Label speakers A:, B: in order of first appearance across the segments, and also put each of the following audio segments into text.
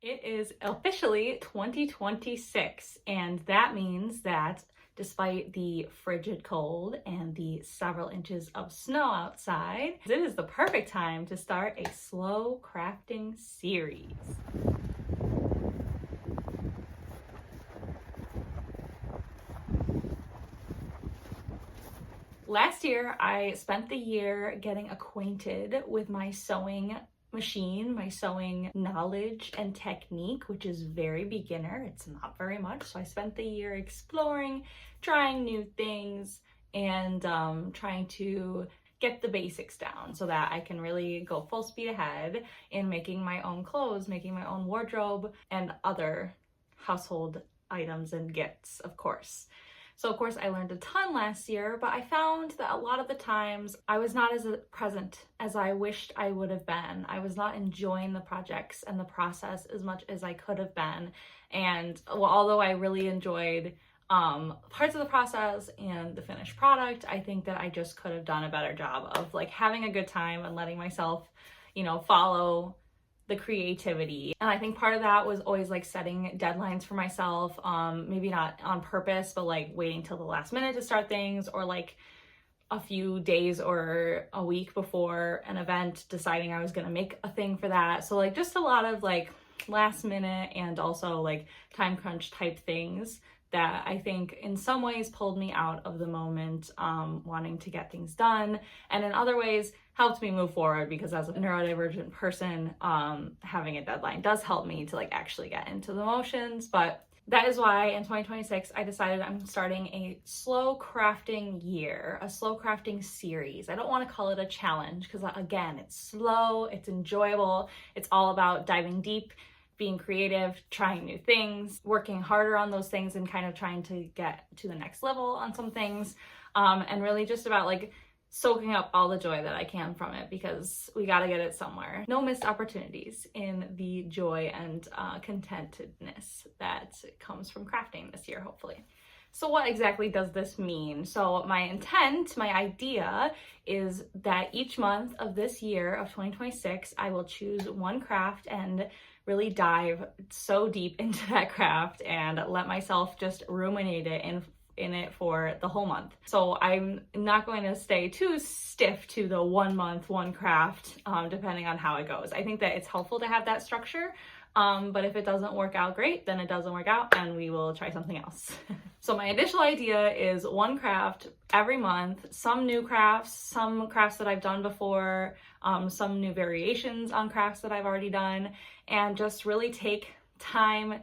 A: It is officially 2026, and that means that despite the frigid cold and the several inches of snow outside, it is the perfect time to start a slow crafting series. Last year, I spent the year getting acquainted with my sewing machine, my sewing knowledge and technique, which is very beginner. It's not very much. So I spent the year exploring, trying new things, and trying to get the basics down so that I can really go full speed ahead in making my own clothes, making my own wardrobe, and other household items and gifts, of course. So of course I learned a ton last year, but I found that a lot of the times I was not as present as I wished I would have been. I was not enjoying the projects and the process as much as I could have been. And although I really enjoyed parts of the process and the finished product, I think that I just could have done a better job of like having a good time and letting myself, follow the creativity. And I think part of that was always like setting deadlines for myself, maybe not on purpose, but like waiting till the last minute to start things, or like a few days or a week before an event deciding I was going to make a thing for that. So like just a lot of like last minute and also like time crunch type things that I think in some ways pulled me out of the moment, wanting to get things done, and in other ways helped me move forward, because as a neurodivergent person, having a deadline does help me to like actually get into the motions. But that is why in 2026, I decided I'm starting a slow crafting year, a slow crafting series. I don't want to call it a challenge because again, it's slow, it's enjoyable, it's all about diving deep, being creative, trying new things, working harder on those things, and kind of trying to get to the next level on some things, and really just about like soaking up all the joy that I can from it, because we got to get it somewhere. No missed opportunities in the joy and contentedness that comes from crafting this year, hopefully. So what exactly does this mean? So my intent, my idea is that each month of this year of 2026, I will choose one craft and really dive so deep into that craft and let myself just ruminate it in it for the whole month. So I'm not going to stay too stiff to the 1 month, one craft, depending on how it goes. I think that it's helpful to have that structure, but if it doesn't work out great, then it doesn't work out and we will try something else. So my initial idea is one craft every month, some new crafts, some crafts that I've done before, some new variations on crafts that I've already done, and just really take time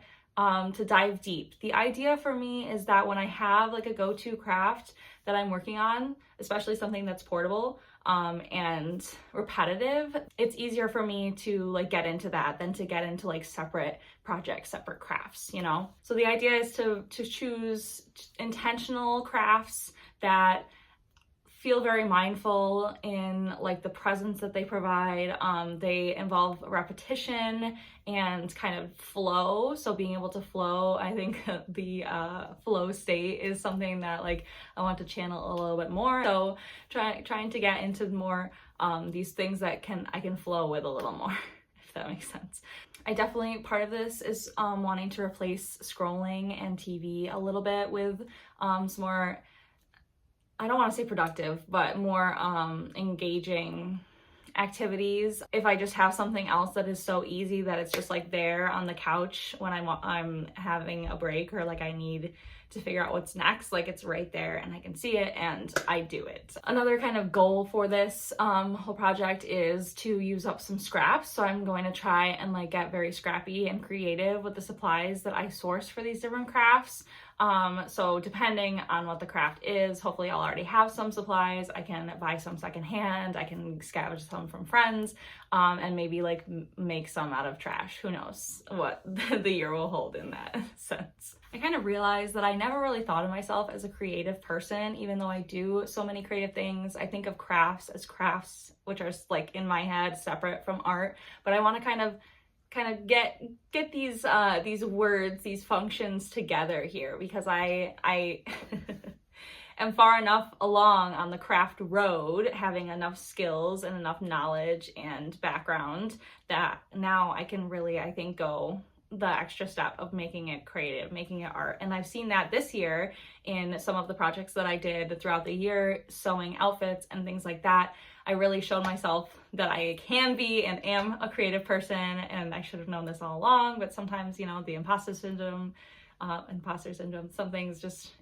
A: to dive deep. The idea for me is that when I have like a go-to craft that I'm working on, especially something that's portable and repetitive, it's easier for me to like get into that than to get into like separate projects, separate crafts, So the idea is to choose intentional crafts that feel very mindful in like the presence that they provide. They involve repetition and kind of flow. So being able to flow, I think the flow state is something that like I want to channel a little bit more. So trying to get into more these things that I can flow with a little more, if that makes sense. I definitely, part of this is wanting to replace scrolling and TV a little bit with some more, I don't want to say productive, but more engaging activities. If I just have something else that is so easy that it's just like there on the couch when I'm having a break, or like I need to figure out what's next, like it's right there and I can see it and I do it. Another kind of goal for this whole project is to use up some scraps. So I'm going to try and like get very scrappy and creative with the supplies that I source for these different crafts. So depending on what the craft is, hopefully I'll already have some supplies. I can buy some secondhand, I can scavenge some from friends, and maybe like make some out of trash. Who knows what the year will hold in that sense. I kind of realized that I never really thought of myself as a creative person, even though I do so many creative things. I think of crafts as crafts, which are like in my head separate from art, but I want to kind of get these words, these functions together here, because I am far enough along on the craft road, having enough skills and enough knowledge and background that now I can really, I think, go the extra step of making it creative, making it art. And I've seen that this year in some of the projects that I did throughout the year, sewing outfits and things like that. I really showed myself that I can be and am a creative person, and I should have known this all along, but sometimes, you know, the imposter syndrome, some things just,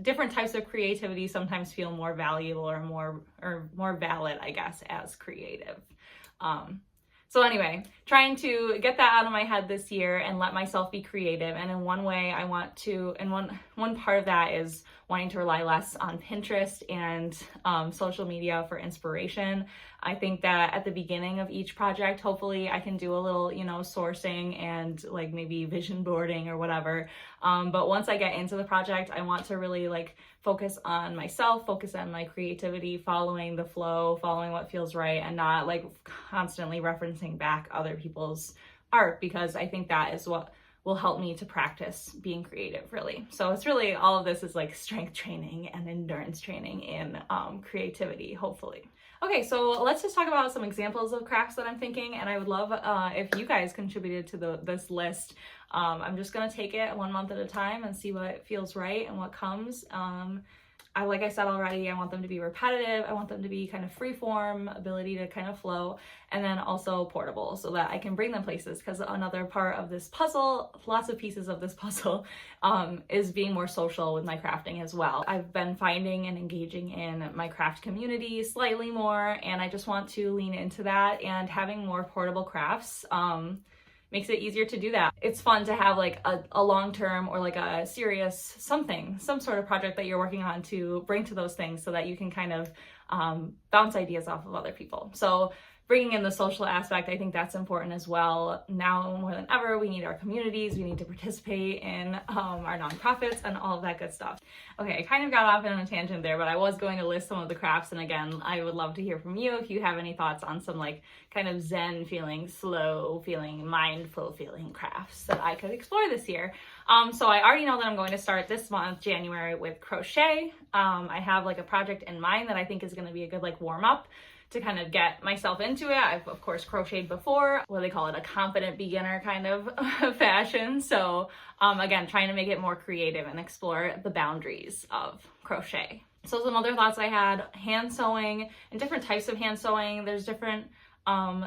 A: different types of creativity sometimes feel more valuable or more valid, I guess, as creative. So anyway, trying to get that out of my head this year and let myself be creative. And in one way I want to, and one part of that is wanting to rely less on Pinterest and social media for inspiration. I think that at the beginning of each project, hopefully I can do a little, you know, sourcing and like maybe vision boarding or whatever. But once I get into the project, I want to really like focus on myself, focus on my creativity, following the flow, following what feels right, and not like constantly referencing back other people's art, because I think that is what will help me to practice being creative, really. So it's really, all of this is like strength training and endurance training in creativity, hopefully. Okay, so let's just talk about some examples of crafts that I'm thinking, and I would love if you guys contributed to this list. I'm just gonna take it 1 month at a time and see what feels right and what comes. Like I said already, I want them to be repetitive. I want them to be kind of free form, ability to kind of flow, and then also portable so that I can bring them places, because another part of this puzzle, lots of pieces of this puzzle, is being more social with my crafting as well. I've been finding and engaging in my craft community slightly more, and I just want to lean into that, and having more portable crafts makes it easier to do that. It's fun to have like a long-term or like a serious some sort of project that you're working on to bring to those things so that you can kind of bounce ideas off of other people. So bringing in the social aspect, I think that's important as well. Now more than ever, we need our communities, we need to participate in our nonprofits and all of that good stuff. Okay, I kind of got off on a tangent there, but I was going to list some of the crafts, and again, I would love to hear from you if you have any thoughts on some like kind of zen feeling, slow feeling, mindful feeling crafts that I could explore this year. So I already know that I'm going to start this month, January, with crochet. I have like a project in mind that I think is going to be a good like warm up to kind of get myself into it. I've of course crocheted before, what do they call it, a confident beginner kind of fashion. So again, trying to make it more creative and explore the boundaries of crochet. So some other thoughts I had, hand sewing and different types of hand sewing. There's different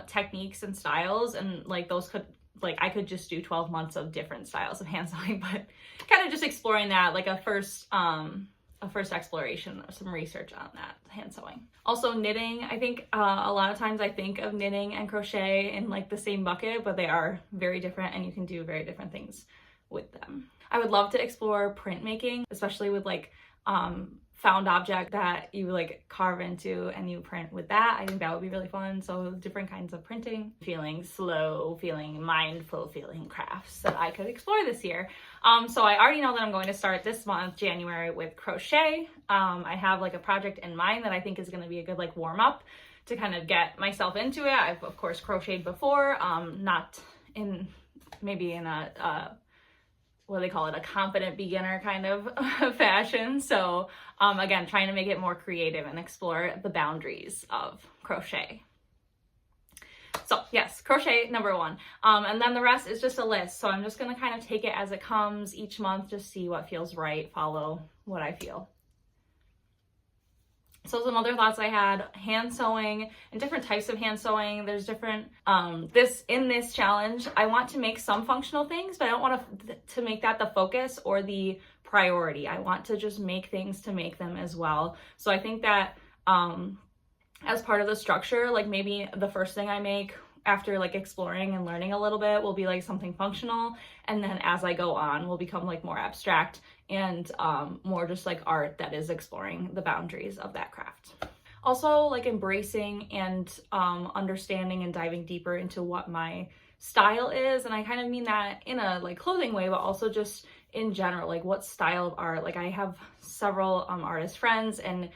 A: techniques and styles, and like those could, like I could just do 12 months of different styles of hand sewing, but kind of just exploring that, like a first exploration, some research on that, hand sewing. Also knitting, I think a lot of times I think of knitting and crochet in like the same bucket, but they are very different and you can do very different things with them. I would love to explore printmaking, especially with like found object that you like carve into and you print with that. I think that would be really fun. So different kinds of printing, feeling slow, feeling mindful, feeling crafts that I could explore this year. So I already know that I'm going to start this month, January, with crochet. I have like a project in mind that I think is going to be a good like warm up to kind of get myself into it. I've of course crocheted before, not in maybe in a what do they call it, a confident beginner kind of fashion. So again, trying to make it more creative and explore the boundaries of crochet. So yes, crochet number one. And then the rest is just a list. So I'm just gonna kind of take it as it comes each month, just see what feels right, follow what I feel. So some other thoughts I had, hand sewing and different types of hand sewing. There's different, in this challenge, I want to make some functional things, but I don't want to make that the focus or the priority. I want to just make things to make them as well. So I think that as part of the structure, like maybe the first thing I make after like exploring and learning a little bit will be like something functional, and then as I go on will become like more abstract and more just like art that is exploring the boundaries of that craft. Also like embracing and understanding and diving deeper into what my style is, and I kind of mean that in a like clothing way, but also just in general, like what style of art. Like I have several artist friends, and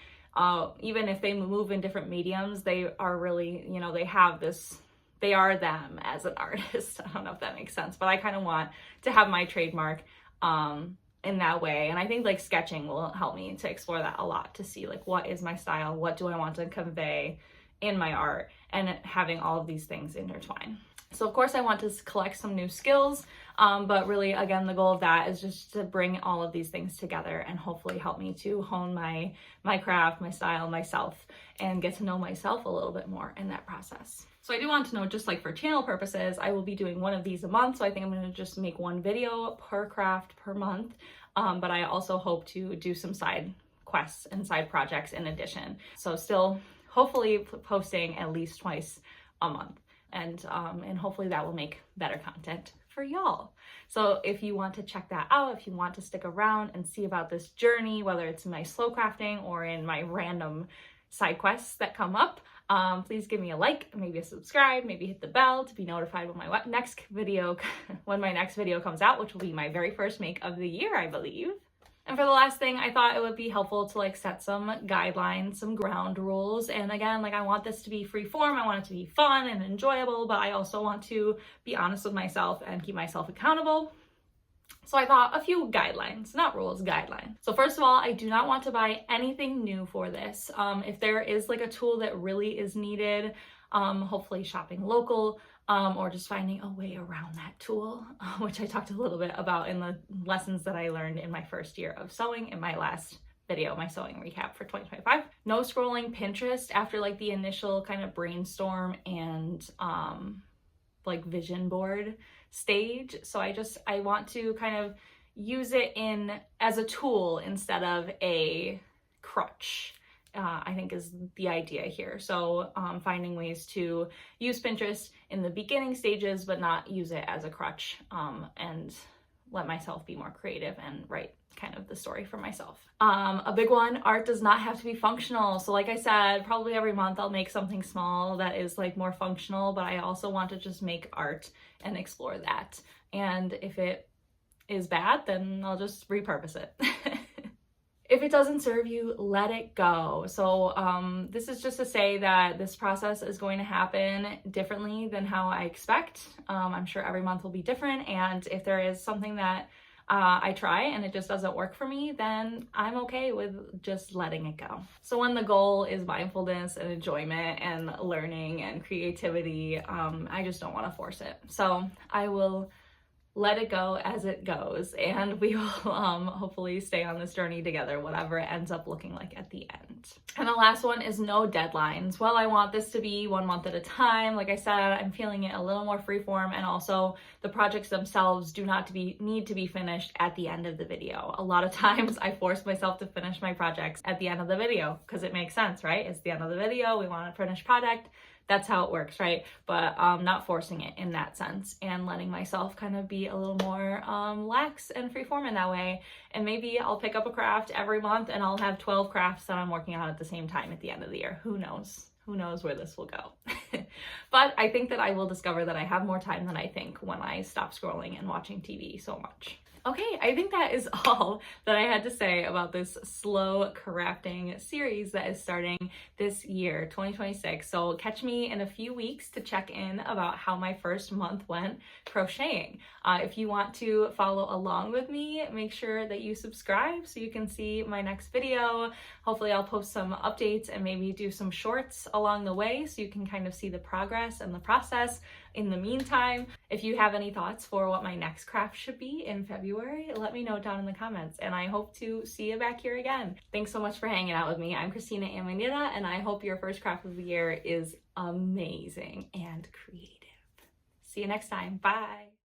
A: even if they move in different mediums, they are really, you know, they have this, they are them as an artist. I don't know if that makes sense, but I kind of want to have my trademark in that way. And I think like sketching will help me to explore that a lot, to see like what is my style, what do I want to convey in my art, and having all of these things intertwine. So of course I want to collect some new skills, but really again the goal of that is just to bring all of these things together and hopefully help me to hone my craft, my style, myself, and get to know myself a little bit more in that process. So I do want to know, just like for channel purposes, I will be doing one of these a month, so I think I'm going to just make one video per craft per month, but I also hope to do some side quests and side projects in addition. So still hopefully posting at least twice a month, and hopefully that will make better content for y'all. So if you want to check that out, if you want to stick around and see about this journey, whether it's in my slow crafting or in my random side quests that come up, please give me a like, maybe a subscribe, maybe hit the bell to be notified when my next video comes out, which will be my very first make of the year, I believe. And for the last thing, I thought it would be helpful to like set some guidelines, some ground rules. And again, like I want this to be free form. I want it to be fun and enjoyable, but I also want to be honest with myself and keep myself accountable. So I thought a few guidelines, not rules, guidelines. So first of all, I do not want to buy anything new for this. If there is like a tool that really is needed, hopefully shopping local, or just finding a way around that tool, which I talked a little bit about in the lessons that I learned in my first year of sewing in my last video, my sewing recap for 2025. No scrolling Pinterest after like the initial kind of brainstorm and like vision board stage. So I want to kind of use it as a tool instead of a crutch, I think is the idea here. So finding ways to use Pinterest in the beginning stages, but not use it as a crutch, and let myself be more creative and write kind of the story for myself. A big one, art does not have to be functional. So like I said, probably every month I'll make something small that is like more functional, but I also want to just make art and explore that. And if it is bad, then I'll just repurpose it. If it doesn't serve you, let it go. So this is just to say that this process is going to happen differently than how I expect. I'm sure every month will be different. And if there is something that I try and it just doesn't work for me, then I'm okay with just letting it go. So when the goal is mindfulness and enjoyment and learning and creativity, I just don't want to force it. So I will let it go as it goes, and we will hopefully stay on this journey together, whatever it ends up looking like at the end. And the last one is no deadlines. Well, I want this to be 1 month at a time. Like I said, I'm feeling it a little more freeform, and also the projects themselves do not need to be finished at the end of the video. A lot of times I force myself to finish my projects at the end of the video because it makes sense, right? It's the end of the video, we want a finished project. That's how it works, right? But not forcing it in that sense, and letting myself kind of be a little more lax and freeform in that way. And maybe I'll pick up a craft every month and I'll have 12 crafts that I'm working on at the same time at the end of the year. Who knows? Who knows where this will go? But I think that I will discover that I have more time than I think when I stop scrolling and watching TV so much. Okay, I think that is all that I had to say about this slow crafting series that is starting this year, 2026. So catch me in a few weeks to check in about how my first month went crocheting. If you want to follow along with me, make sure that you subscribe so you can see my next video. Hopefully I'll post some updates and maybe do some shorts along the way so you can kind of see the progress and the process. In the meantime, if you have any thoughts for what my next craft should be in February, let me know down in the comments, and I hope to see you back here again. Thanks so much for hanging out with me. I'm Christina Amanita, and I hope your first craft of the year is amazing and creative. See you next time. Bye.